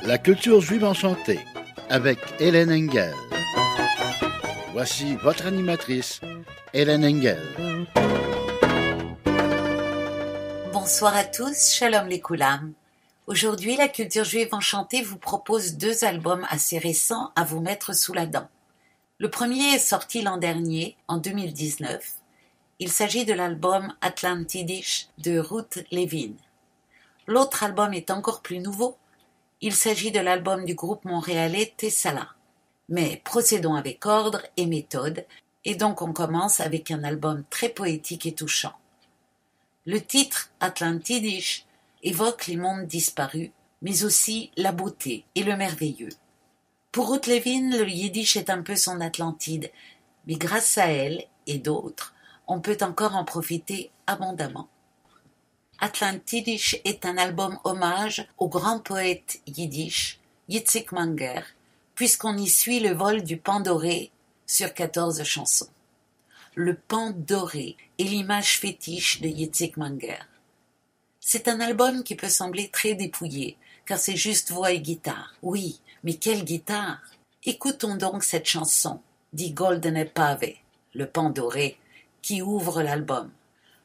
La culture juive enchantée avec Hélène Engel. Voici votre animatrice, Hélène Engel. Bonsoir à tous, shalom les koulam. Aujourd'hui, la culture juive enchantée vous propose 2 albums assez récents à vous mettre sous la dent. Le premier est sorti l'an dernier, en 2019. Il s'agit de l'album Atlantidish de Ruth Levin. L'autre album est encore plus nouveau. Il s'agit de l'album du groupe montréalais Tessala. Mais procédons avec ordre et méthode, et donc on commence avec un album très poétique et touchant. Le titre Atlantidish évoque les mondes disparus, mais aussi la beauté et le merveilleux. Pour Ruth Levin, le yiddish est un peu son Atlantide, mais grâce à elle et d'autres, on peut encore en profiter abondamment. Atlantidish est un album hommage au grand poète yiddish, Yitzhak Manger, puisqu'on y suit le vol du pan doré sur 14 chansons. Le pan doré est l'image fétiche de Yitzhak Manger. C'est un album qui peut sembler très dépouillé, car c'est juste voix et guitare. Oui, mais quelle guitare! Écoutons donc cette chanson, dit Goldene Pave, le pan doré, qui ouvre l'album.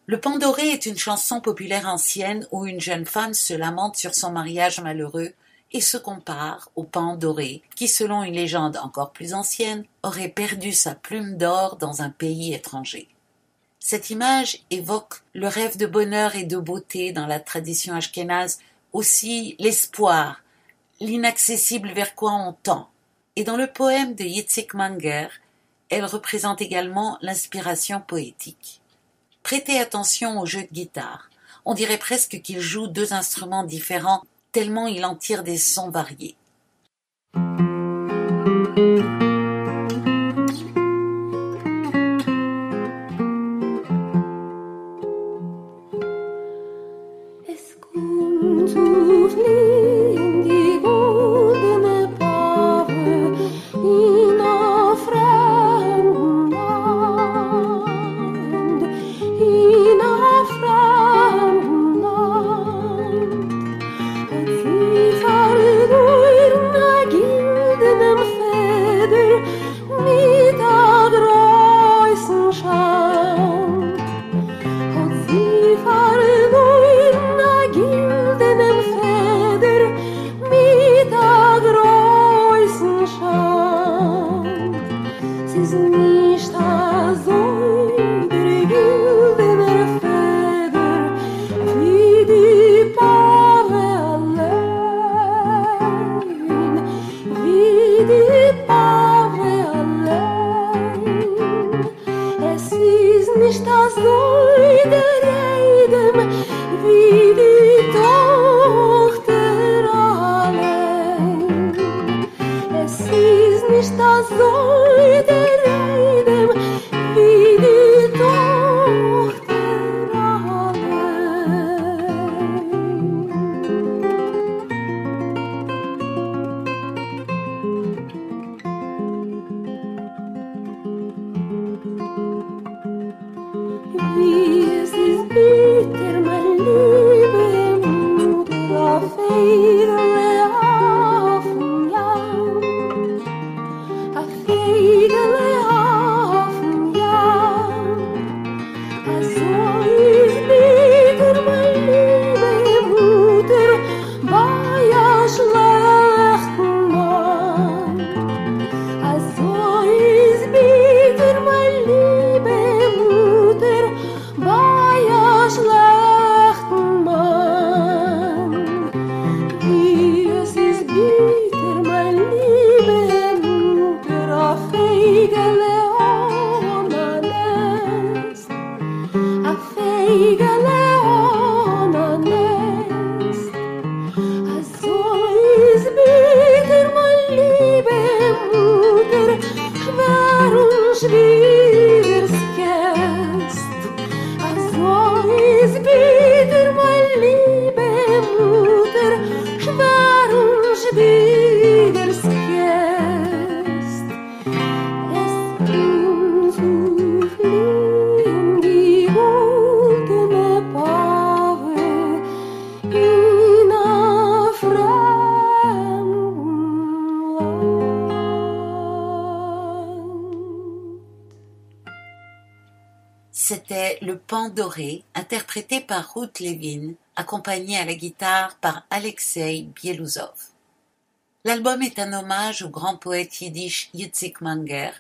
Le pan doré est une chanson populaire ancienne où une jeune femme se lamente sur son mariage malheureux et se compare au pan doré qui, selon une légende encore plus ancienne, aurait perdu sa plume d'or dans un pays étranger. Cette image évoque le rêve de bonheur et de beauté dans la tradition ashkénaze, aussi l'espoir, l'inaccessible vers quoi on tend. Et dans le poème de Yitzhak Manger, elle représente également l'inspiration poétique. Prêtez attention au jeu de guitare. On dirait presque qu'il joue 2 instruments différents, tellement il en tire des sons variés. c'était Le Pan doré, interprété par Ruth Levin, accompagné à la guitare par Alexei Bielouzov. L'album est un hommage au grand poète yiddish Yitzik Manger,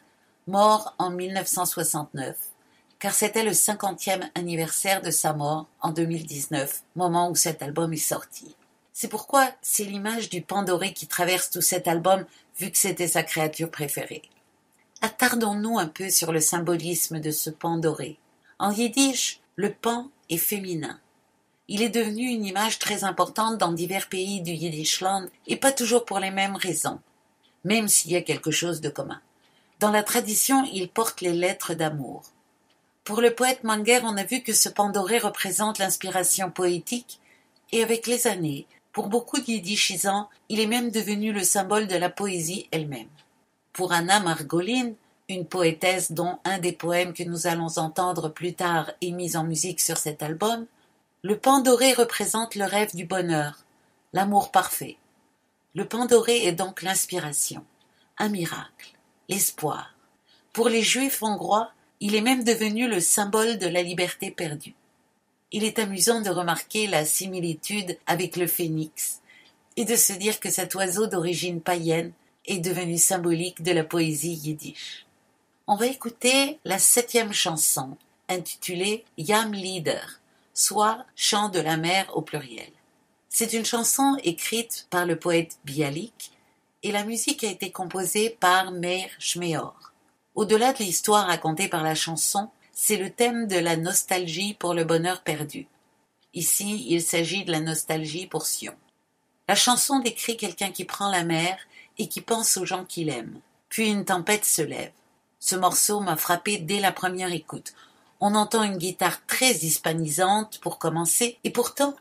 mort en 1969, car c'était le 50e anniversaire de sa mort en 2019, moment où cet album est sorti. C'est pourquoi c'est l'image du pan doré qui traverse tout cet album, vu que c'était sa créature préférée. Attardons-nous un peu sur le symbolisme de ce pan doré. En yiddish, le pan est féminin. Il est devenu une image très importante dans divers pays du Yiddishland et pas toujours pour les mêmes raisons, même s'il y a quelque chose de commun. Dans la tradition, il porte les lettres d'amour. Pour le poète Manger, on a vu que ce pan doré représente l'inspiration poétique et avec les années, pour beaucoup de yiddishisants, il est même devenu le symbole de la poésie elle-même. Pour Anna Margolin, une poétesse dont un des poèmes que nous allons entendre plus tard est mis en musique sur cet album, le pan doré représente le rêve du bonheur, l'amour parfait. Le pan doré est donc l'inspiration, un miracle, l'espoir. Pour les juifs hongrois, il est même devenu le symbole de la liberté perdue. Il est amusant de remarquer la similitude avec le phénix et de se dire que cet oiseau d'origine païenne est devenu symbolique de la poésie yiddish. On va écouter la 7e chanson, intitulée Yam Lieder, soit Chant de la mer au pluriel. C'est une chanson écrite par le poète Bialik et la musique a été composée par Meir Shmeor. Au-delà de l'histoire racontée par la chanson, c'est le thème de la nostalgie pour le bonheur perdu. Ici, il s'agit de la nostalgie pour Sion. La chanson décrit quelqu'un qui prend la mer et qui pense aux gens qu'il aime. Puis une tempête se lève. Ce morceau m'a frappé dès la première écoute. On entend une guitare très hispanisante pour commencer, et pourtant,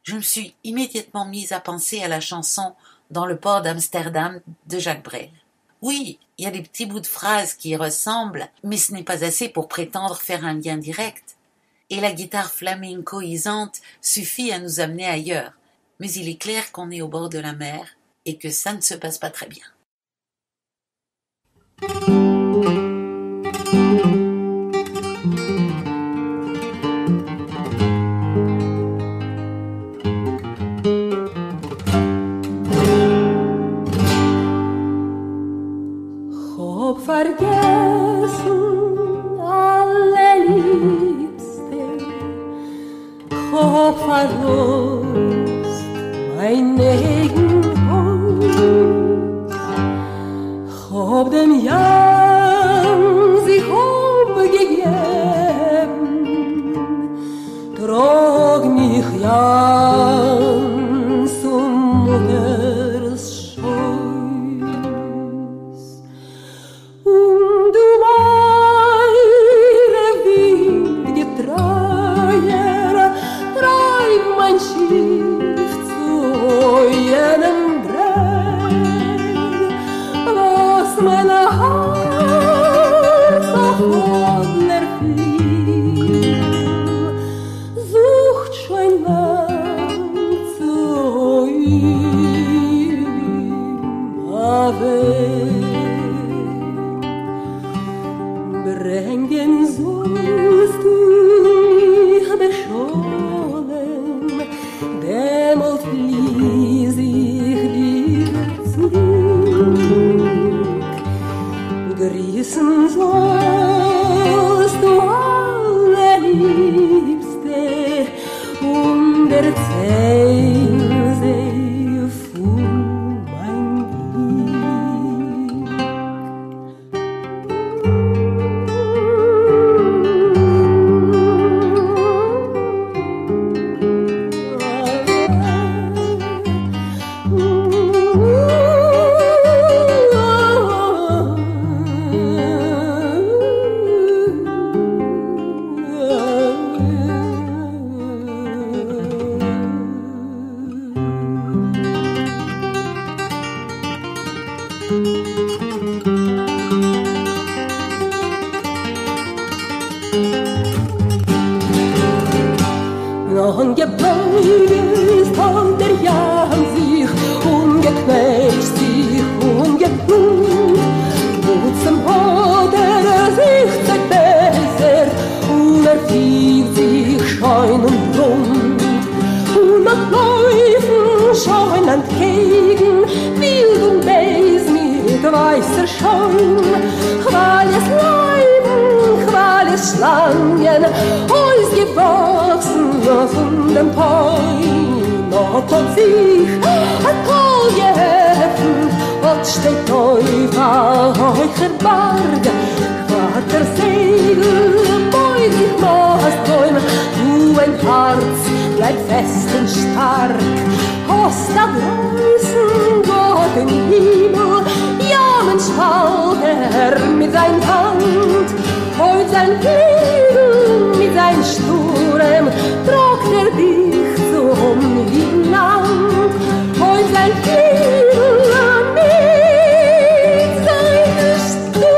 je me suis immédiatement mise à penser à la chanson Dans le port d'Amsterdam de Jacques Brel. Oui, il y a des petits bouts de phrases qui y ressemblent, mais ce n'est pas assez pour prétendre faire un lien direct. Et la guitare flamencoisante suffit à nous amener ailleurs. Mais il est clair qu'on est au bord de la mer et que ça ne se passe pas très bien. Vergessen alle Liebste, hab verlost mein Eigenhaus, hab dem Jan sich abgegeben, trag mich Jan zum Mutters Schoß. Und du meine Wildgetreuer, treib mein Schiff zu jenem Dreck, was meine Herz auf Adler fiel, sucht schon lang zu ihm weg. Bringen sollst du mich beschonen, dämmelt ließ ich dir zurück. Grüßen sollst du alle Liebste und erzähl sie von mein Glück. der weißer Scheun, Chwalies Leiben, Chwalies Schlangen, ausgewachsen von dem Pein. Hat sich ein Tal geöffnet, und steht auf eucher Berg, Vater Segel, boi dich Mastbäume, du ein Herz, bleib fest und stark. Hast da draußen Gott im Himmel, ja Mensch Vater mit sein Hand, heut sein Flügel mit sein Sturm, tragt dich zum Hinland, heut sein Flügel mit sein Sturm.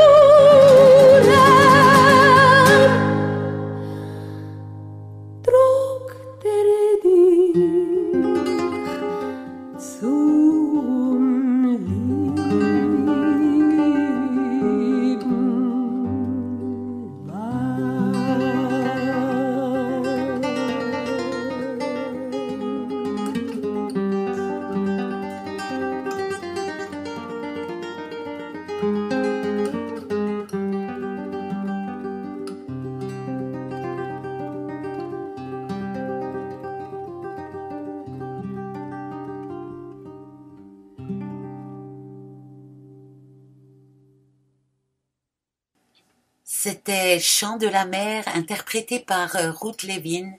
C'était Chant de la mer, interprété par Ruth Levin,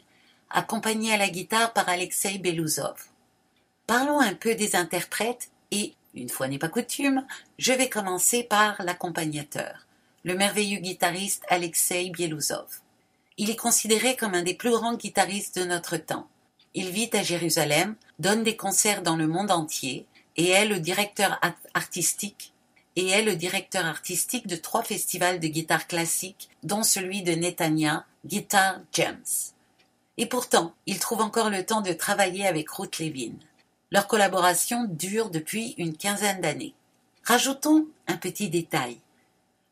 accompagné à la guitare par Alexei Belouzov. Parlons un peu des interprètes et, une fois n'est pas coutume, je vais commencer par l'accompagnateur, le merveilleux guitariste Alexei Belouzov. Il est considéré comme un des plus grands guitaristes de notre temps. Il vit à Jérusalem, donne des concerts dans le monde entier et est le directeur artistique de 3 festivals de guitare classique, dont celui de Netanya, Guitar Gems. Et pourtant, il trouve encore le temps de travailler avec Ruth Levin. Leur collaboration dure depuis une quinzaine d'années. Rajoutons un petit détail.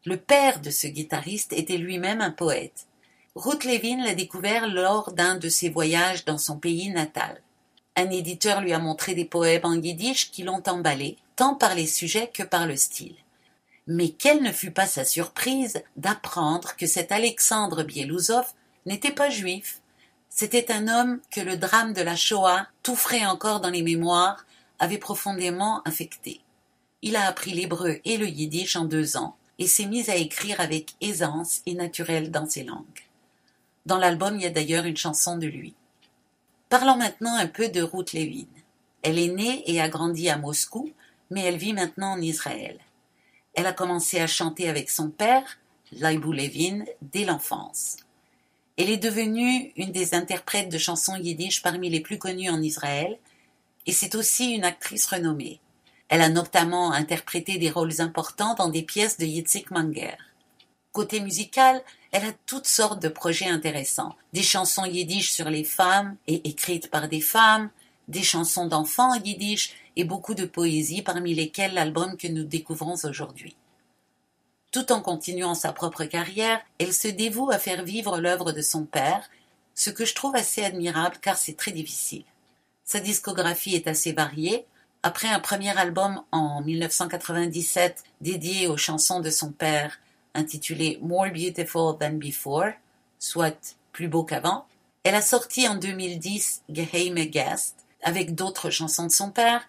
Le père de ce guitariste était lui-même un poète. Ruth Levin l'a découvert lors d'un de ses voyages dans son pays natal. Un éditeur lui a montré des poèmes en yiddish qui l'ont emballé, tant par les sujets que par le style. Mais quelle ne fut pas sa surprise d'apprendre que cet Alexandre Belouzov n'était pas juif. C'était un homme que le drame de la Shoah, tout frais encore dans les mémoires, avait profondément affecté. Il a appris l'hébreu et le yiddish en 2 ans et s'est mis à écrire avec aisance et naturel dans ces langues. Dans l'album, il y a d'ailleurs une chanson de lui. Parlons maintenant un peu de Ruth Levin. Elle est née et a grandi à Moscou, mais elle vit maintenant en Israël. Elle a commencé à chanter avec son père, Leibu Levin, dès l'enfance. Elle est devenue une des interprètes de chansons yiddish parmi les plus connues en Israël, et c'est aussi une actrice renommée. Elle a notamment interprété des rôles importants dans des pièces de Yitzik Manger. Côté musical, elle a toutes sortes de projets intéressants. Des chansons yiddish sur les femmes et écrites par des femmes, des chansons d'enfants en yiddish et beaucoup de poésie, parmi lesquelles l'album que nous découvrons aujourd'hui. Tout en continuant sa propre carrière, elle se dévoue à faire vivre l'œuvre de son père, ce que je trouve assez admirable car c'est très difficile. Sa discographie est assez variée. Après un premier album en 1997 dédié aux chansons de son père, intitulé More Beautiful Than Before, soit Plus beau qu'avant, elle a sorti en 2010 Geheime Gast avec d'autres chansons de son père,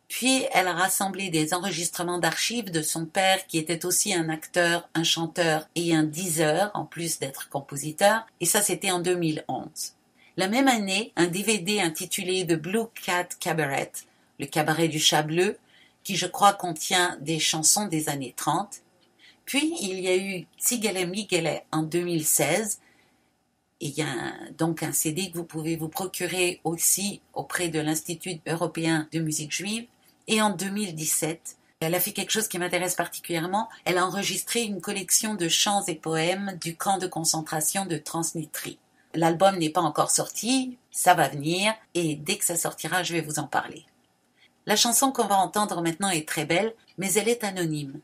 puis elle a rassemblé des enregistrements d'archives de son père qui était aussi un acteur, un chanteur et un diseur en plus d'être compositeur, et ça c'était en 2011. La même année, un DVD intitulé The Blue Cat Cabaret, le cabaret du chat bleu, qui je crois contient des chansons des années 30. Puis il y a eu Tzigele Migele en 2016, et il y a donc un CD que vous pouvez vous procurer aussi auprès de l'Institut européen de musique juive. Et en 2017, elle a fait quelque chose qui m'intéresse particulièrement. Elle a enregistré une collection de chants et poèmes du camp de concentration de Transnistrie. L'album n'est pas encore sorti, ça va venir, et dès que ça sortira, je vais vous en parler. La chanson qu'on va entendre maintenant est très belle, mais elle est anonyme.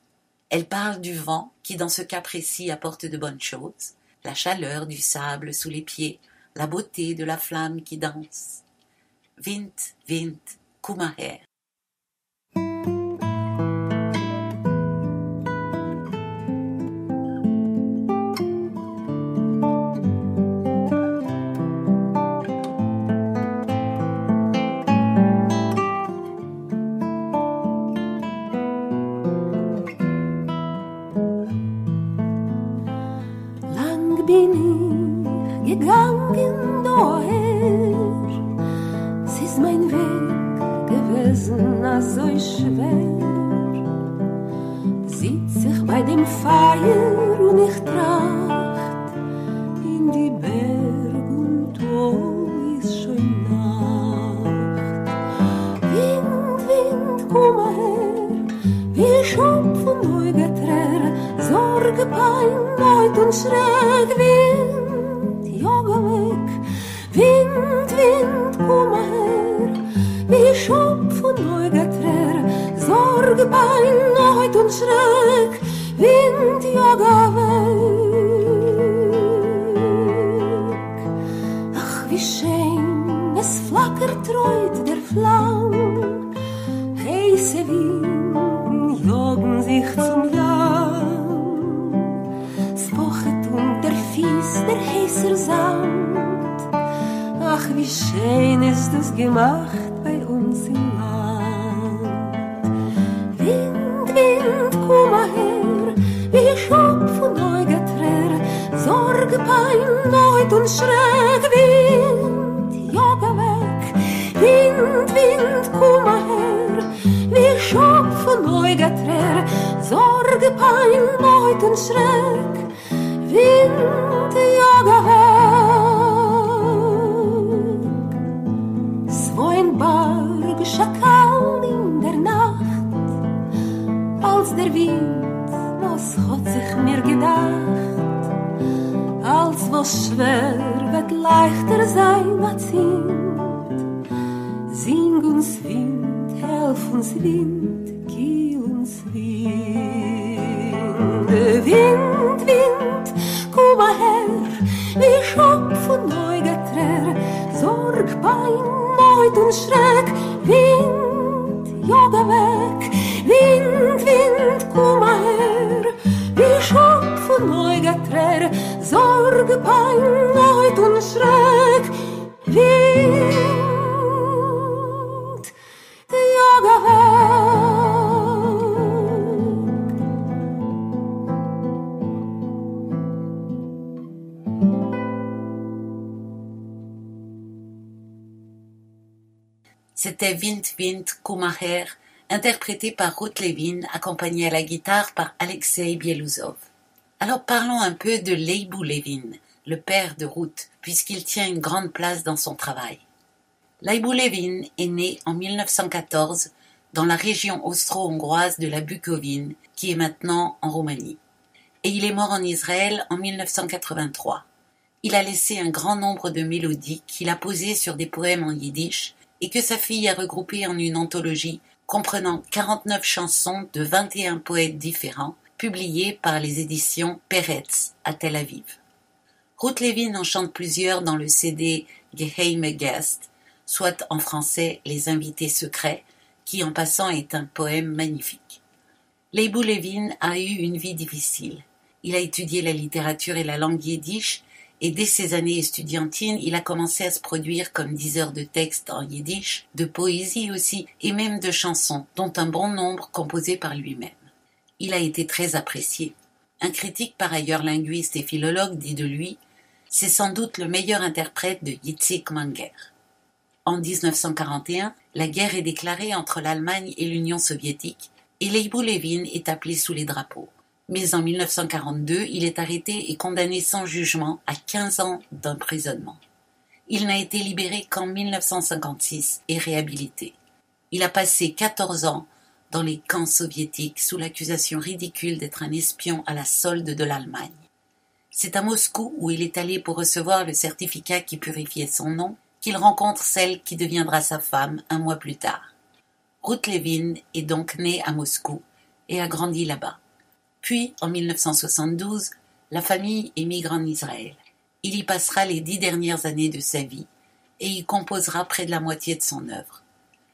Elle parle du vent qui, dans ce cas précis, apporte de bonnes choses, la chaleur du sable sous les pieds, la beauté de la flamme qui danse. Wind, Wind, komm mal her. ist mein Weg gewesen so schwer. Sitz ich bei dem Feuer und ich tracht in die Berg und oh, ist schon Nacht. Wind, Wind, komm her, wie Schopf und Neugeträr, Sorge, Pein, Neut und Schräg. Wind, jaga weg, Wind, Wind, komm her, wie Schopf und Neugeträr, Sorge, Pein, Neut und Schräg. Wind, jaga weg. Ach, wie schön, es flackert reut der Flamm, heiße Wind, jagen sich zum Lamm. Es pochet unter Fies der heißer Sand. Ach, wie schön ist das gemacht bei uns im Land. Wind, Wind, komm her, wie Schopf und Neugeträr, Sorge, Pein, Neut und Schräg. Wind, jaga weg, Wind, Wind, komm her, wie Schopf und Neugeträr, Sorge, Pein, Neut und Schräg. Wind, jaga weg. So ein Berg Schakal in der Nacht, als der Wind, was hat sich mir gedacht, als was schwer wird leichter sein als Wind. Sing uns Wind, helf uns Wind, kiel uns Wind. Wind, Wind, komm her, wie Schopf und Neugeträr, Sorg, Pein, Neut und Schreck. Wind, jaga weg, Wind, Wind, komm her, wie Schopf und Neugeträr, Sorg, Pein, Neut und Schreck. Wind, jaga weg. C'était Wind, Wind, komm her, interprété par Ruth Levin, accompagné à la guitare par Alexei Bielousov. Alors parlons un peu de Leibou Levin, le père de Ruth, puisqu'il tient une grande place dans son travail. Leibou Levin est né en 1914 dans la région austro-hongroise de la Bucovine, qui est maintenant en Roumanie. Et il est mort en Israël en 1983. Il a laissé un grand nombre de mélodies qu'il a posées sur des poèmes en yiddish et que sa fille a regroupées en une anthologie comprenant 49 chansons de 21 poètes différents, publiées par les éditions Peretz à Tel Aviv. Ruth Levin en chante plusieurs dans le CD Geheime Gast, soit en français Les Invités Secrets, qui en passant est un poème magnifique. Leibou Levin a eu une vie difficile. Il a étudié la littérature et la langue yiddish, et dès ses années estudiantines, il a commencé à se produire comme diseur de textes en yiddish, de poésie aussi, et même de chansons, dont un bon nombre composés par lui-même. Il a été très apprécié. Un critique, par ailleurs linguiste et philologue, dit de lui « C'est sans doute le meilleur interprète de Yitzik Manger ». En 1941, la guerre est déclarée entre l'Allemagne et l'Union soviétique, et Leibou Levin est appelé sous les drapeaux. Mais en 1942, il est arrêté et condamné sans jugement à 15 ans d'emprisonnement. Il n'a été libéré qu'en 1956 et réhabilité. Il a passé 14 ans dans les camps soviétiques sous l'accusation ridicule d'être un espion à la solde de l'Allemagne. C'est à Moscou, où il est allé pour recevoir le certificat qui purifiait son nom, qu'il rencontre celle qui deviendra sa femme un mois plus tard. Ruth Levin est donc née à Moscou et a grandi là-bas. Puis, en 1972, la famille émigre en Israël. Il y passera les 10 dernières années de sa vie et y composera près de la moitié de son œuvre.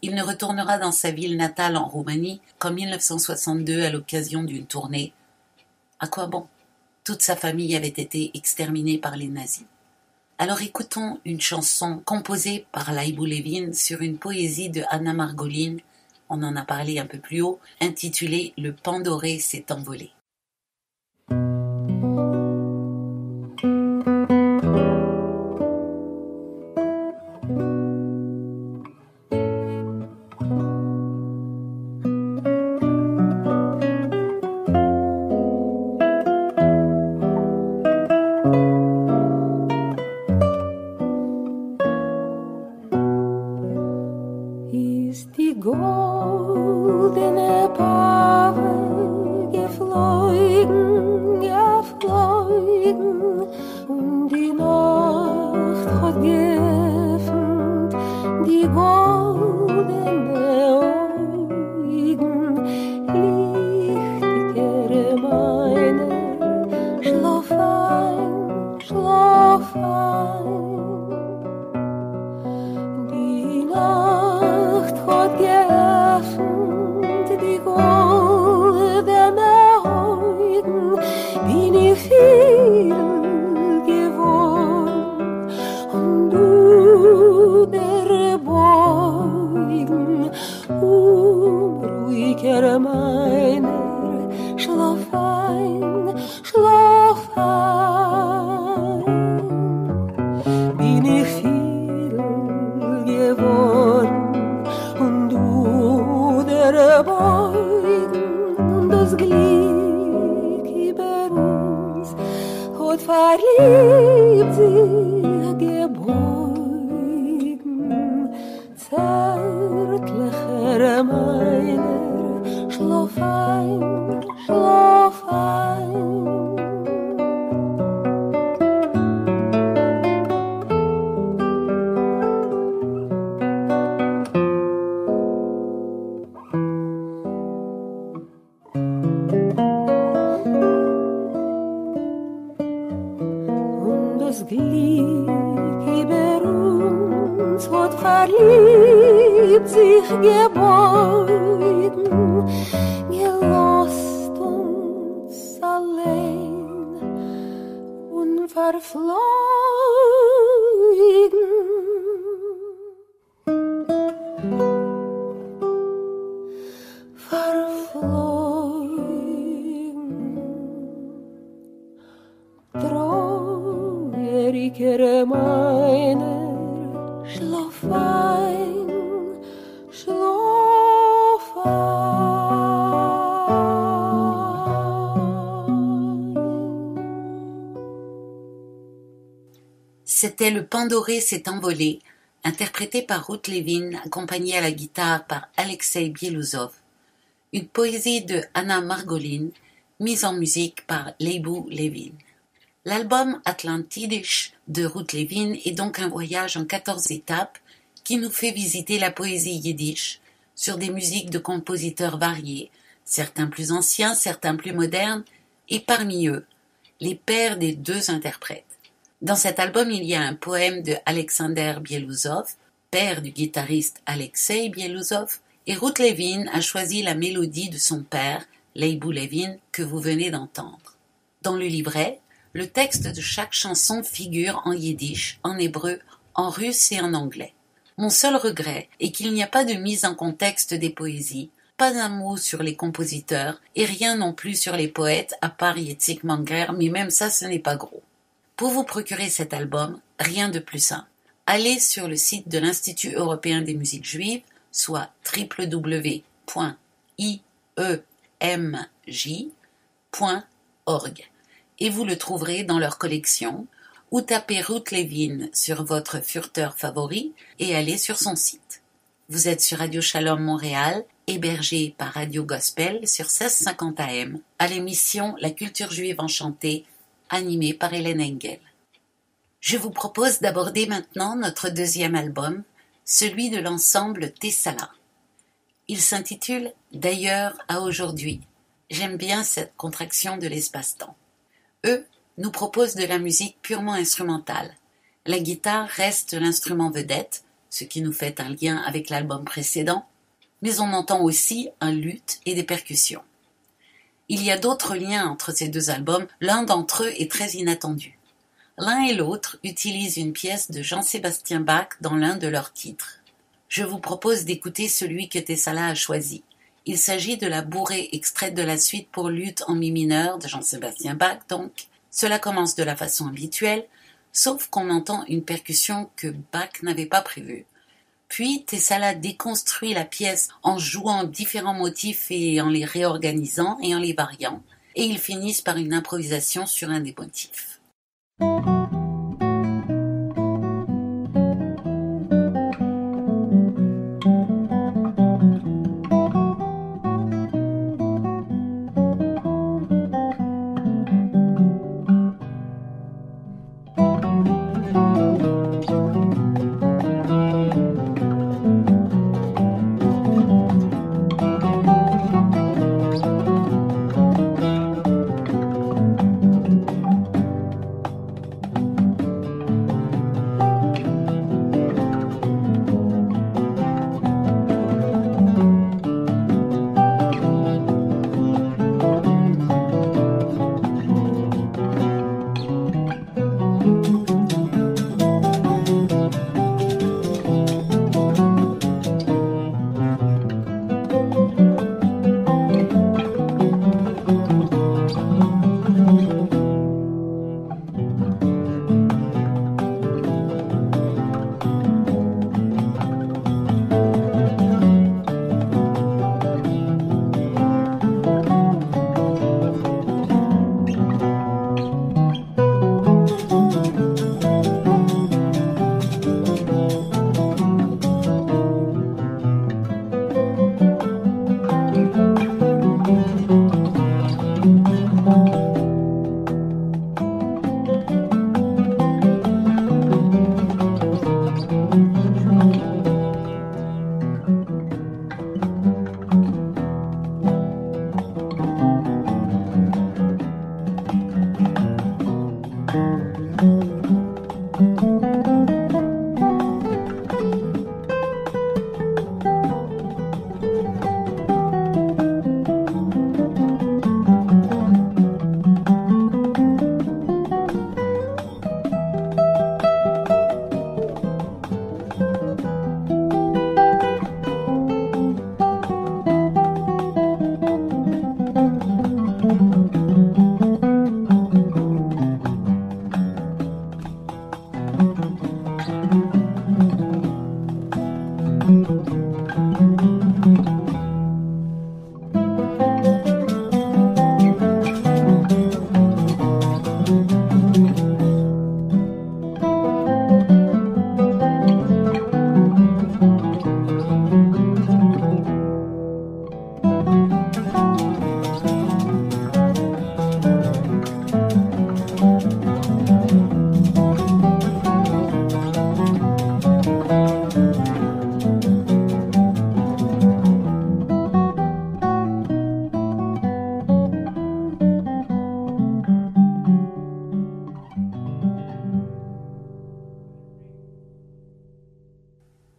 Il ne retournera dans sa ville natale en Roumanie qu'en 1962 à l'occasion d'une tournée. À quoi bon? Toute sa famille avait été exterminée par les nazis. Alors écoutons une chanson composée par Leibou Levin sur une poésie de Anna Margolin, on en a parlé un peu plus haut, intitulée « Le pan doré s'est envolé ». ist die goldene Pave geflogen, geflogen, und die Nacht hat geöffnet die goldene Augen, lichtigere meine, schlaf ein, schlaf ein. Die Nacht hat geöffnet die goldene Augen, bin ich viel geworden, und du der Beugen, ruhiger meiner, schlaf ein, schlaf ein. Bin ich viel geworden, und du der Beugen, und das Glück über uns hat verliebt sich gebeugen, zärtlicher meiner, schlaf ein, schlaf ein. Und das Glück über uns hat verliebt sich gebeugen, gelost uns allein und verflogen. Traurigere meiner, schlaf ein, schlaf ein. C'était Le Pan doré s'est envolé, interprété par Ruth Levin, accompagné à la guitare par Alexei Bielousov. Une poésie de Anna Margolin, mise en musique par Leibou Levin. L'album Atlantidisch de Ruth Levin est donc un voyage en 14 étapes qui nous fait visiter la poésie yiddish sur des musiques de compositeurs variés, certains plus anciens, certains plus modernes, et parmi eux, les pères des deux interprètes. Dans cet album, il y a un poème de Alexander Bielousov, père du guitariste Alexei Bielousov, et Ruth Levin a choisi la mélodie de son père, Leibou Levin, que vous venez d'entendre. Dans le livret, le texte de chaque chanson figure en yiddish, en hébreu, en russe et en anglais. Mon seul regret est qu'il n'y a pas de mise en contexte des poésies, pas un mot sur les compositeurs et rien non plus sur les poètes à part Yitzik Manger, mais même ça ce n'est pas gros. Pour vous procurer cet album, rien de plus simple. Allez sur le site de l'Institut européen des musiques juives, soit www.iemj.org, et vous le trouverez dans leur collection, ou tapez Ruth Levin sur votre furteur favori et allez sur son site. Vous êtes sur Radio Shalom Montréal, hébergé par Radio Gospel sur 1650 AM, à l'émission La culture juive enchantée, animée par Hélène Engel. Je vous propose d'aborder maintenant notre deuxième album, celui de l'ensemble Tessala. Il s'intitule « D'ailleurs à aujourd'hui ». J'aime bien cette contraction de l'espace-temps. Eux nous proposent de la musique purement instrumentale. La guitare reste l'instrument vedette, ce qui nous fait un lien avec l'album précédent, mais on entend aussi un luth et des percussions. Il y a d'autres liens entre ces deux albums, l'un d'entre eux est très inattendu. L'un et l'autre utilisent une pièce de Jean-Sébastien Bach dans l'un de leurs titres. Je vous propose d'écouter celui que Tessala a choisi. Il s'agit de la bourrée extraite de la suite pour luth en mi mineur de Jean-Sébastien Bach, donc. Cela commence de la façon habituelle, sauf qu'on entend une percussion que Bach n'avait pas prévue. Puis Tessala déconstruit la pièce en jouant différents motifs et en les réorganisant et en les variant, et ils finissent par une improvisation sur un des motifs.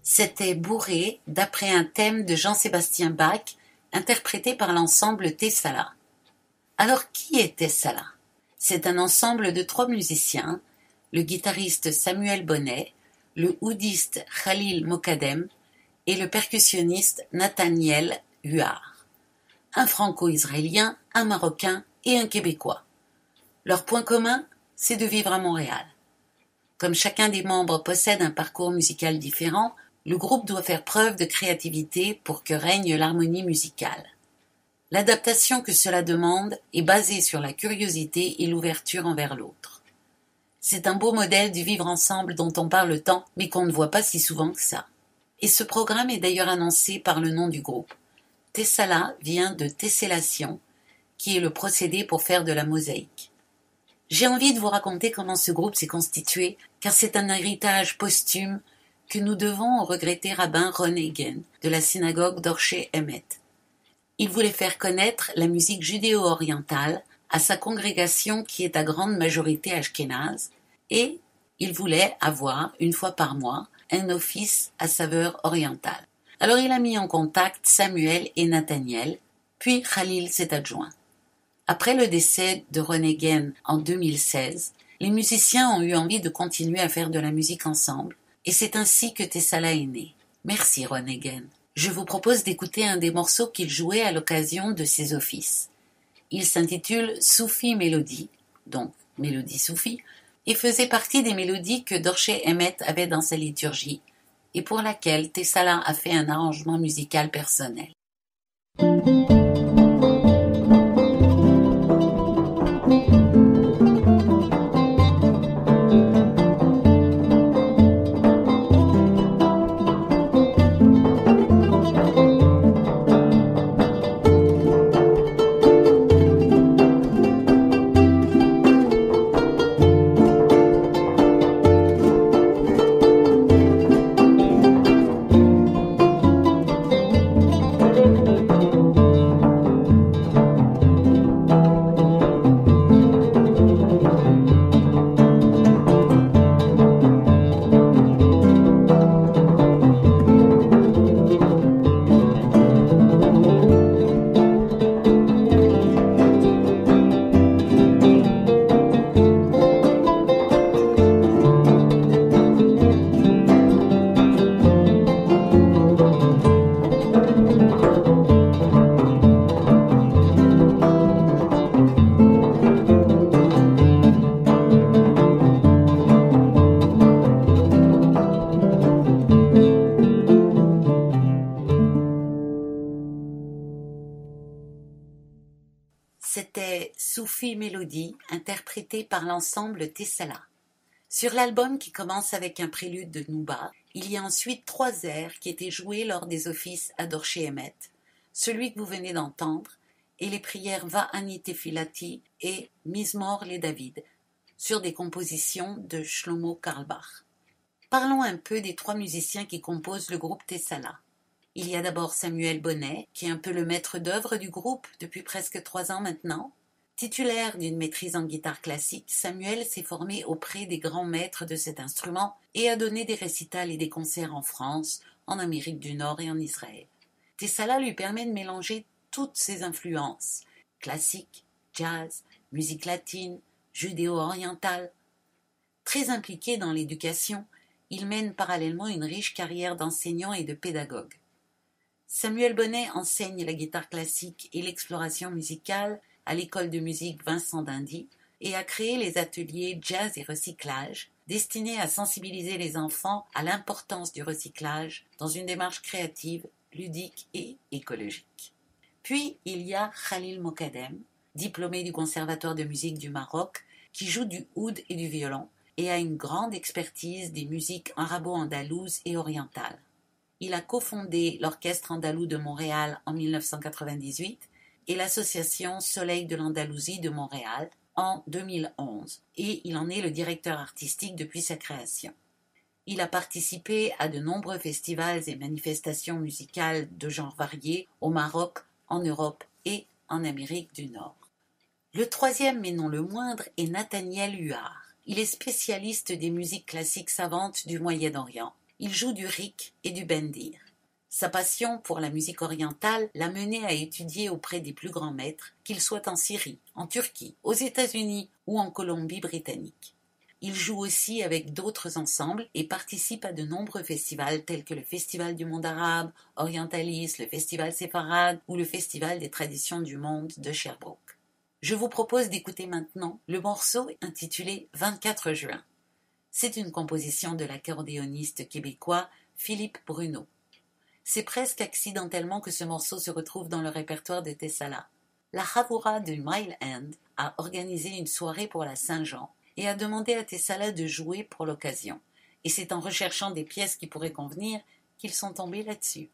C'était bourré d'après un thème de Jean-Sébastien Bach, interprété par l'ensemble Tessala. Alors qui est Tessala ? C'est un ensemble de 3 musiciens, le guitariste Samuel Bonnet, le oudiste Khalil Mokadem et le percussionniste Nathaniel Huard. Un franco-israélien, un marocain et un québécois. Leur point commun, c'est de vivre à Montréal. Comme chacun des membres possède un parcours musical différent, le groupe doit faire preuve de créativité pour que règne l'harmonie musicale. L'adaptation que cela demande est basée sur la curiosité et l'ouverture envers l'autre. C'est un beau modèle du vivre ensemble dont on parle tant, mais qu'on ne voit pas si souvent que ça. Et ce programme est d'ailleurs annoncé par le nom du groupe. Tessala vient de tessellation, qui est le procédé pour faire de la mosaïque. J'ai envie de vous raconter comment ce groupe s'est constitué, car c'est un héritage posthume que nous devons au regretté rabbin Ron Hagen de la synagogue d'Orshey Emet. Il voulait faire connaître la musique judéo-orientale à sa congrégation qui est à grande majorité ashkénaze, et il voulait avoir, une fois par mois, un office à saveur orientale. Alors il a mis en contact Samuel et Nathaniel, puis Khalil s'est adjoint. Après le décès de Ron Hagen en 2016, les musiciens ont eu envie de continuer à faire de la musique ensemble, et c'est ainsi que Tessala est né. Merci Ron Hagen. Je vous propose d'écouter un des morceaux qu'il jouait à l'occasion de ses offices. Il s'intitule Soufi Mélodie, donc mélodie soufie, et faisait partie des mélodies que Dorshey Emet avait dans sa liturgie, et pour laquelle Tessala a fait un arrangement musical personnel. C'était Soufi Mélodie, interprétée par l'ensemble Tessala. Sur l'album qui commence avec un prélude de Nouba, il y a ensuite 3 airs qui étaient joués lors des offices à Dorshey Emet, celui que vous venez d'entendre, et les prières Va Ani Tefilati et Mizmor les David, sur des compositions de Shlomo Carlebach. Parlons un peu des 3 musiciens qui composent le groupe Tessala. Il y a d'abord Samuel Bonnet, qui est un peu le maître d'œuvre du groupe depuis presque 3 ans maintenant. Titulaire d'une maîtrise en guitare classique, Samuel s'est formé auprès des grands maîtres de cet instrument et a donné des récitals et des concerts en France, en Amérique du Nord et en Israël. Tessala lui permet de mélanger toutes ses influences, classique, jazz, musique latine, judéo-orientale. Très impliqué dans l'éducation, il mène parallèlement une riche carrière d'enseignant et de pédagogue. Samuel Bonnet enseigne la guitare classique et l'exploration musicale à l'école de musique Vincent d'Indy et a créé les ateliers Jazz et Recyclage, destiné à sensibiliser les enfants à l'importance du recyclage dans une démarche créative, ludique et écologique. Puis il y a Khalil Mokadem, diplômé du Conservatoire de musique du Maroc, qui joue du oud et du violon et a une grande expertise des musiques arabo-andalouses et orientales. Il a cofondé l'Orchestre andalou de Montréal en 1998 et l'Association Soleil de l'Andalousie de Montréal en 2011 et il en est le directeur artistique depuis sa création. Il a participé à de nombreux festivals et manifestations musicales de genres variés au Maroc, en Europe et en Amérique du Nord. Le troisième, mais non le moindre, est Nathaniel Huard. Il est spécialiste des musiques classiques savantes du Moyen-Orient. Il joue du rik et du bendir. Sa passion pour la musique orientale l'a mené à étudier auprès des plus grands maîtres, qu'ils soient en Syrie, en Turquie, aux États-Unis ou en Colombie-Britannique. Il joue aussi avec d'autres ensembles et participe à de nombreux festivals tels que le Festival du monde arabe, Orientalis, le Festival séfarade ou le Festival des traditions du monde de Sherbrooke. Je vous propose d'écouter maintenant le morceau intitulé 24 juin. C'est une composition de l'accordéoniste québécois Philippe Bruno. C'est presque accidentellement que ce morceau se retrouve dans le répertoire de Tessala. La Havoura de Mile End a organisé une soirée pour la Saint-Jean et a demandé à Tessala de jouer pour l'occasion. Et c'est en recherchant des pièces qui pourraient convenir qu'ils sont tombés là-dessus.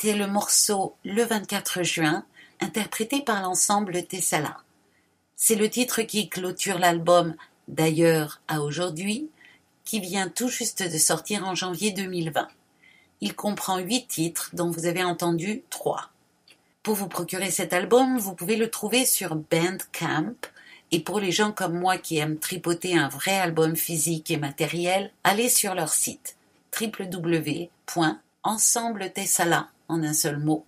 C'était le morceau Le 24 juin, interprété par l'ensemble Tessala. C'est le titre qui clôture l'album D'ailleurs à aujourd'hui, qui vient tout juste de sortir en janvier 2020. Il comprend 8 titres dont vous avez entendu 3. Pour vous procurer cet album, vous pouvez le trouver sur Bandcamp. Et pour les gens comme moi qui aiment tripoter un vrai album physique et matériel, allez sur leur site www.ensembletessala en un seul mot,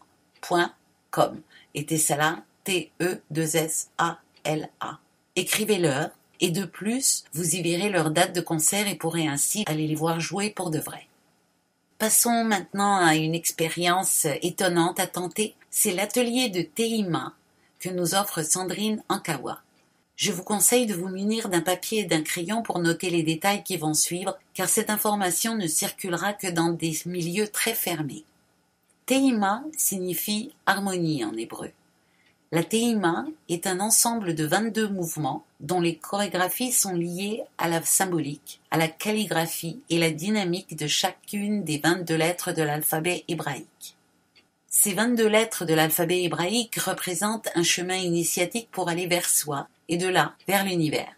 .com. Et Tessala, T-E-2-S-A-L-A. Écrivez-leur, et de plus, vous y verrez leur date de concert et pourrez ainsi aller les voir jouer pour de vrai. Passons maintenant à une expérience étonnante à tenter, c'est l'atelier de Teima que nous offre Sandrine Ankawa. Je vous conseille de vous munir d'un papier et d'un crayon pour noter les détails qui vont suivre, car cette information ne circulera que dans des milieux très fermés. Teima signifie harmonie en hébreu. La teima est un ensemble de 22 mouvements dont les chorégraphies sont liées à la symbolique, à la calligraphie et la dynamique de chacune des 22 lettres de l'alphabet hébraïque. Ces 22 lettres de l'alphabet hébraïque représentent un chemin initiatique pour aller vers soi et de là vers l'univers.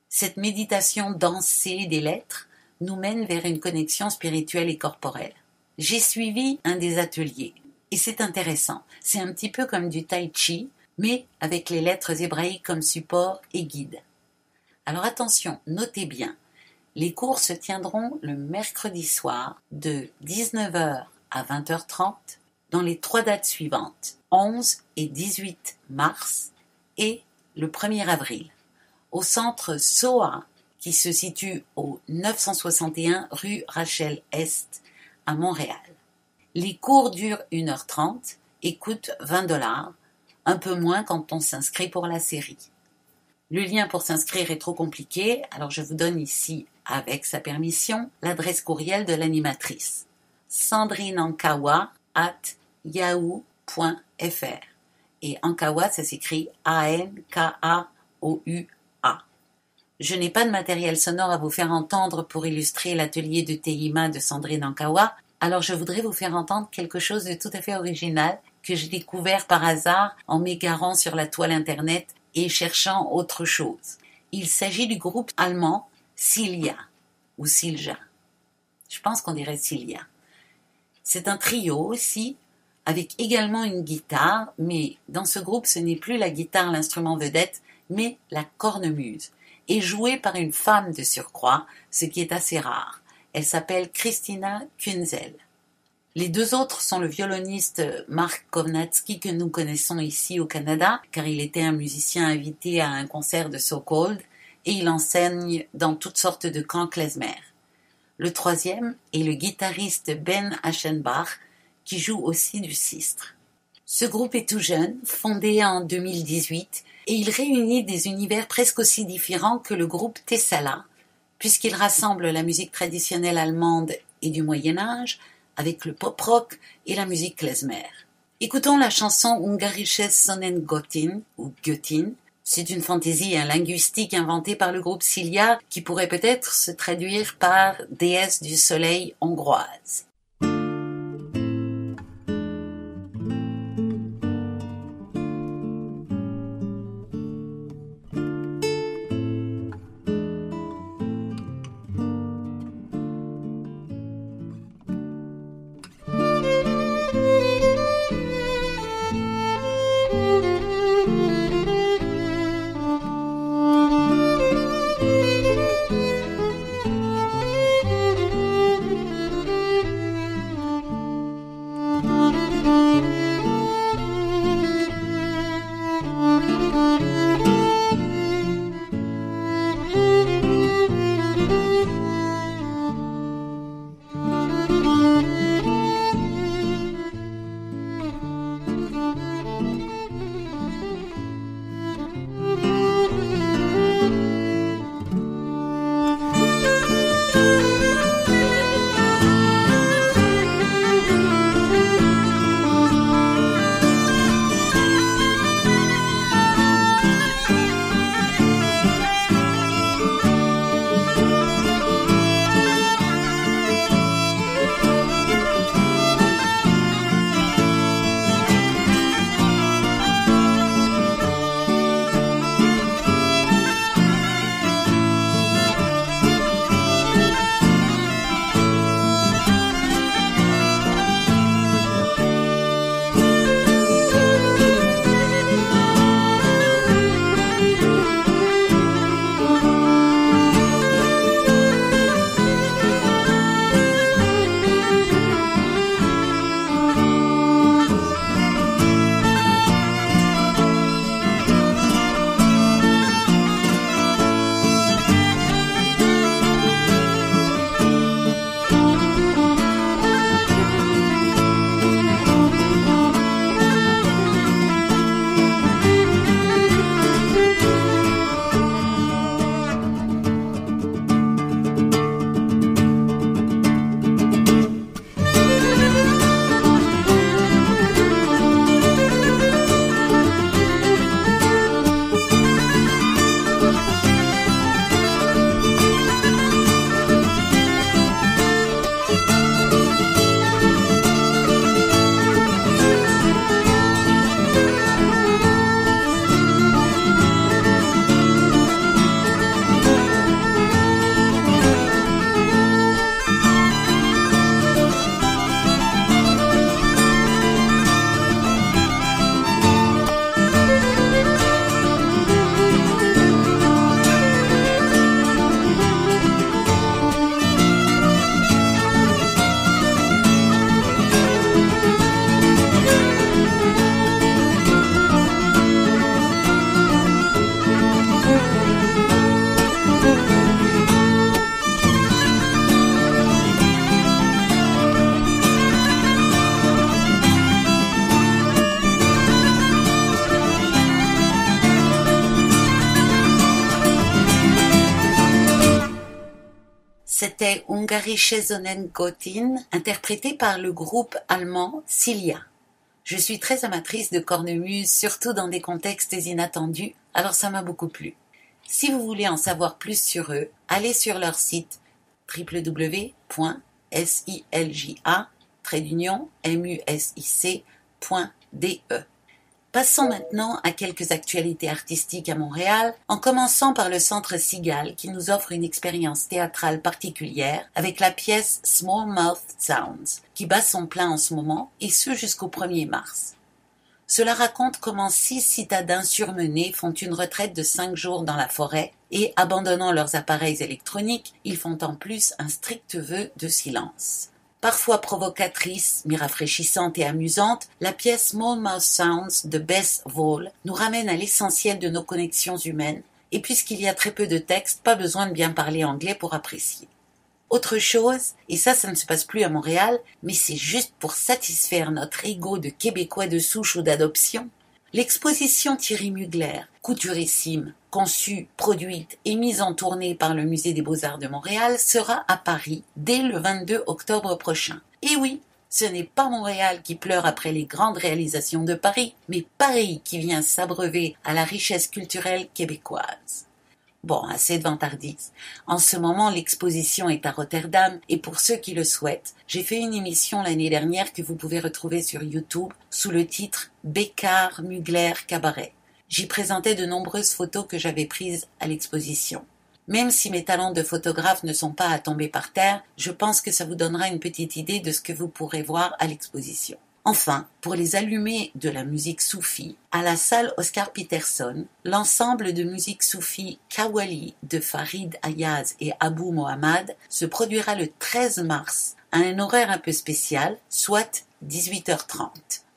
Cette méditation dansée des lettres nous mène vers une connexion spirituelle et corporelle. J'ai suivi un des ateliers. Et c'est intéressant, c'est un petit peu comme du tai chi, mais avec les lettres hébraïques comme support et guide. Alors attention, notez bien, les cours se tiendront le mercredi soir de 19h à 20h30 dans les 3 dates suivantes, 11 et 18 mars et le 1er avril, au centre SOA qui se situe au 961 rue Rachel Est à Montréal. Les cours durent 1h30 et coûtent $20, un peu moins quand on s'inscrit pour la série. Le lien pour s'inscrire est trop compliqué, alors je vous donne ici, avec sa permission, l'adresse courriel de l'animatrice. sandrineankawa@yahoo.fr. Et Ankawa, ça s'écrit A-N-K-A-O-U-A. Je n'ai pas de matériel sonore à vous faire entendre pour illustrer l'atelier de Teima de Sandrine Ankawa, alors je voudrais vous faire entendre quelque chose de tout à fait original que j'ai découvert par hasard en m'égarant sur la toile internet et cherchant autre chose. Il s'agit du groupe allemand Silja ou Silja. Je pense qu'on dirait Silja. C'est un trio aussi, avec également une guitare, mais dans ce groupe ce n'est plus la guitare l'instrument vedette, mais la cornemuse, et jouée par une femme de surcroît, ce qui est assez rare. Elle s'appelle Christina Kunzel. Les 2 autres sont le violoniste Mark Kovnatski que nous connaissons ici au Canada, car il était un musicien invité à un concert de So Cold et il enseigne dans toutes sortes de camps klezmer. Le 3e est le guitariste Ben Aschenbach qui joue aussi du sistre. Ce groupe est tout jeune, fondé en 2018, et il réunit des univers presque aussi différents que le groupe Tessala, puisqu'il rassemble la musique traditionnelle allemande et du Moyen-Âge avec le pop-rock et la musique klezmer. Écoutons la chanson Ungarisches Sonnengöttin ou Göttin. C'est une fantaisie linguistique inventée par le groupe Silja qui pourrait peut-être se traduire par déesse du soleil hongroise. c'était Ungarische Sonnengotin, interprété par le groupe allemand Cilia. Je suis très amatrice de cornemuse, surtout dans des contextes inattendus, alors ça m'a beaucoup plu. Si vous voulez en savoir plus sur eux, allez sur leur site www.silja-music.de. Passons maintenant à quelques actualités artistiques à Montréal, en commençant par le Centre Cigale qui nous offre une expérience théâtrale particulière avec la pièce Small Mouth Sounds, qui bat son plein en ce moment, et ce jusqu'au 1er mars. Cela raconte comment 6 citadins surmenés font une retraite de 5 jours dans la forêt et, abandonnant leurs appareils électroniques, ils font en plus un strict vœu de silence. Parfois provocatrice, mais rafraîchissante et amusante, la pièce Small Mouth Sounds de Bess Vole nous ramène à l'essentiel de nos connexions humaines, et puisqu'il y a très peu de texte, pas besoin de bien parler anglais pour apprécier. Autre chose, et ça ne se passe plus à Montréal, mais c'est juste pour satisfaire notre ego de Québécois de souche ou d'adoption, l'exposition Thierry Mugler, couturissime, conçue, produite et mise en tournée par le Musée des Beaux-Arts de Montréal, sera à Paris dès le 22 octobre prochain. Et oui, ce n'est pas Montréal qui pleure après les grandes réalisations de Paris, mais Paris qui vient s'abreuver à la richesse culturelle québécoise. Bon, assez de vantardise. En ce moment, l'exposition est à Rotterdam et pour ceux qui le souhaitent, j'ai fait une émission l'année dernière que vous pouvez retrouver sur YouTube sous le titre Bécard Mugler Cabaret. J'y présentais de nombreuses photos que j'avais prises à l'exposition. Même si mes talents de photographe ne sont pas à tomber par terre, je pense que ça vous donnera une petite idée de ce que vous pourrez voir à l'exposition. Enfin, pour les allumés de la musique soufie, à la salle Oscar Peterson, l'ensemble de musique soufie Kawali de Farid Ayaz et Abou Mohammad se produira le 13 mars à un horaire un peu spécial, soit 18h30.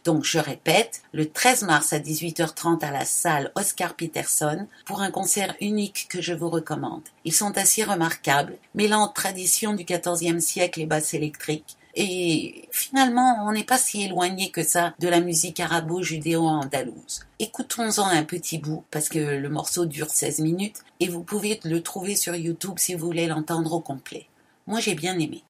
Donc je répète, le 13 mars à 18h30 à la salle Oscar Peterson pour un concert unique que je vous recommande. Ils sont assez remarquables, mêlant tradition du XIVe siècle et basse électrique. Et finalement, on n'est pas si éloigné que ça de la musique arabo-judéo-andalouse. Écoutons-en un petit bout, parce que le morceau dure 16 minutes, et vous pouvez le trouver sur YouTube si vous voulez l'entendre au complet. Moi, j'ai bien aimé.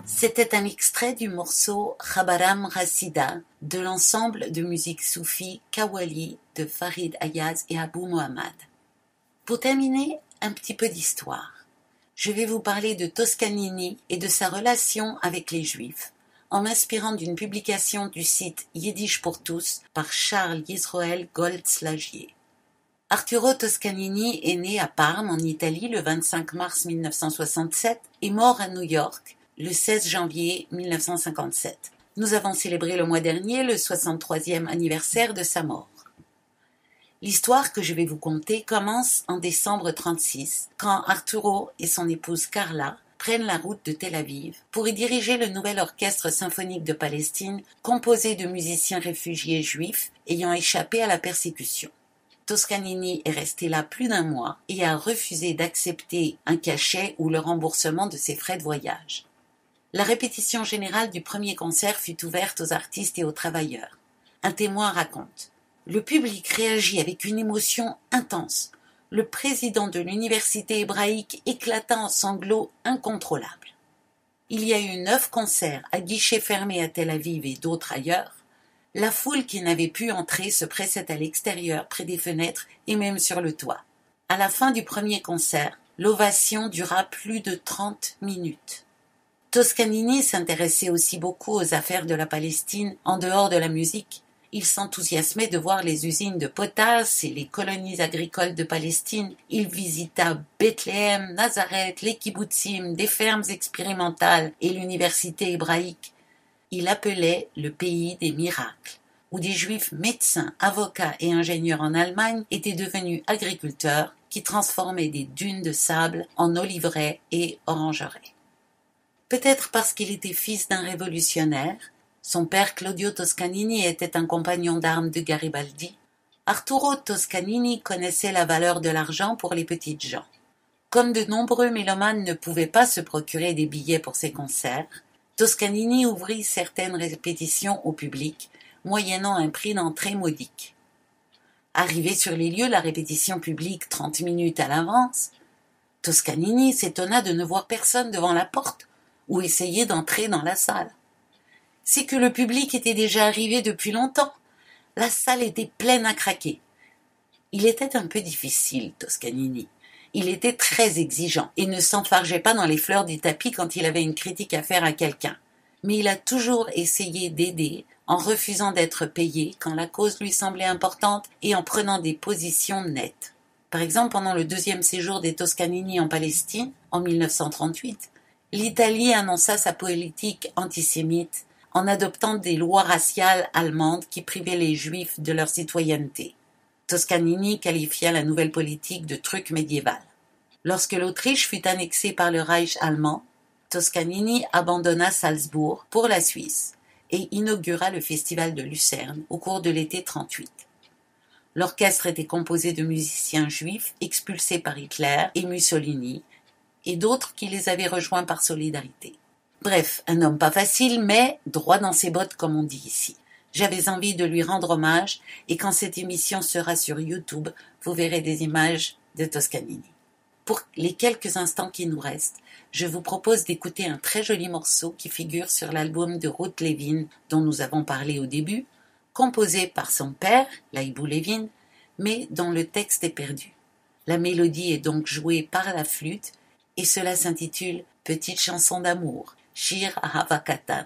C'était un extrait du morceau Khabaram Rassida de l'ensemble de musique soufie Kawali de Farid Ayaz et Abou Mohammad. Pour terminer, un petit peu d'histoire. Je vais vous parler de Toscanini et de sa relation avec les Juifs, en m'inspirant d'une publication du site Yiddish pour tous par Charles Yisroel Goldslagier. Arturo Toscanini est né à Parme, en Italie, le 25 mars 1967 et mort à New York le 16 janvier 1957. Nous avons célébré le mois dernier le 63e anniversaire de sa mort. L'histoire que je vais vous conter commence en décembre 1936, quand Arturo et son épouse Carla prennent la route de Tel Aviv pour y diriger le nouvel orchestre symphonique de Palestine, composé de musiciens réfugiés juifs ayant échappé à la persécution. Toscanini est resté là plus d'un mois et a refusé d'accepter un cachet ou le remboursement de ses frais de voyage. La répétition générale du premier concert fut ouverte aux artistes et aux travailleurs. Un témoin raconte: le public réagit avec une émotion intense. Le président de l'université hébraïque éclata en sanglots incontrôlables. Il y a eu 9 concerts à guichets fermés à Tel Aviv et d'autres ailleurs. La foule qui n'avait pu entrer se pressait à l'extérieur, près des fenêtres et même sur le toit. À la fin du premier concert, l'ovation dura plus de 30 minutes. Toscanini s'intéressait aussi beaucoup aux affaires de la Palestine en dehors de la musique. Il s'enthousiasmait de voir les usines de potasse et les colonies agricoles de Palestine. Il visita Bethléem, Nazareth, les kibbutzim, des fermes expérimentales et l'université hébraïque. Il appelait le pays des miracles, où des juifs médecins, avocats et ingénieurs en Allemagne étaient devenus agriculteurs qui transformaient des dunes de sable en oliveraies et orangeraies. Peut-être parce qu'il était fils d'un révolutionnaire, son père Claudio Toscanini était un compagnon d'armes de Garibaldi, Arturo Toscanini connaissait la valeur de l'argent pour les petites gens. Comme de nombreux mélomanes ne pouvaient pas se procurer des billets pour ses concerts, Toscanini ouvrit certaines répétitions au public, moyennant un prix d'entrée modique. Arrivé sur les lieux, la répétition publique 30 minutes à l'avance, Toscanini s'étonna de ne voir personne devant la porte ou essayer d'entrer dans la salle. C'est que le public était déjà arrivé depuis longtemps. La salle était pleine à craquer. Il était un peu difficile, Toscanini. Il était très exigeant et ne s'enfargeait pas dans les fleurs du tapis quand il avait une critique à faire à quelqu'un. Mais il a toujours essayé d'aider en refusant d'être payé quand la cause lui semblait importante et en prenant des positions nettes. Par exemple, pendant le 2e séjour des Toscanini en Palestine, en 1938, l'Italie annonça sa politique antisémite en adoptant des lois raciales allemandes qui privaient les Juifs de leur citoyenneté. Toscanini qualifia la nouvelle politique de truc médiéval. Lorsque l'Autriche fut annexée par le Reich allemand, Toscanini abandonna Salzbourg pour la Suisse et inaugura le festival de Lucerne au cours de l'été 1938. L'orchestre était composé de musiciens juifs expulsés par Hitler et Mussolini et d'autres qui les avaient rejoints par solidarité. Bref, un homme pas facile, mais droit dans ses bottes comme on dit ici. J'avais envie de lui rendre hommage et quand cette émission sera sur YouTube, vous verrez des images de Toscanini. Pour les quelques instants qui nous restent, je vous propose d'écouter un très joli morceau qui figure sur l'album de Ruth Levin dont nous avons parlé au début, composé par son père, Laïbou Levin, mais dont le texte est perdu. La mélodie est donc jouée par la flûte et cela s'intitule « Petite chanson d'amour ». Shir Ahava Katan.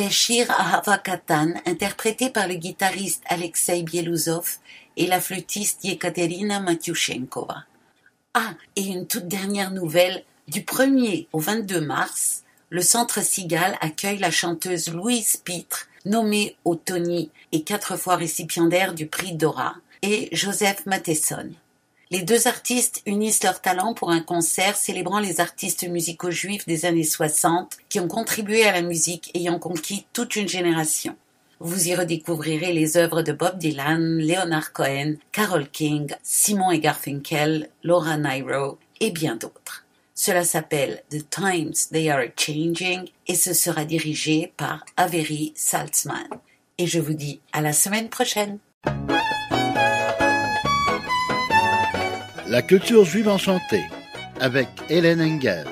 C'était Shir Ahava Katan, interprété par le guitariste Alexei Bielouzov et la flûtiste Yekaterina Matyushenkova. Ah, et une toute dernière nouvelle, du 1er au 22 mars, le Centre Cigale accueille la chanteuse Louise Pitre, nommée au Tony et 4 fois récipiendaire du prix Dora, et Joseph Matheson. Les deux artistes unissent leurs talents pour un concert célébrant les artistes musicaux juifs des années 60 qui ont contribué à la musique ayant conquis toute une génération. Vous y redécouvrirez les œuvres de Bob Dylan, Leonard Cohen, Carole King, Simon et Garfunkel, Laura Nyro et bien d'autres. Cela s'appelle The Times They Are Changing et ce sera dirigé par Avery Saltzman. Et je vous dis à la semaine prochaine. La culture juive enchantée avec Hélène Engel.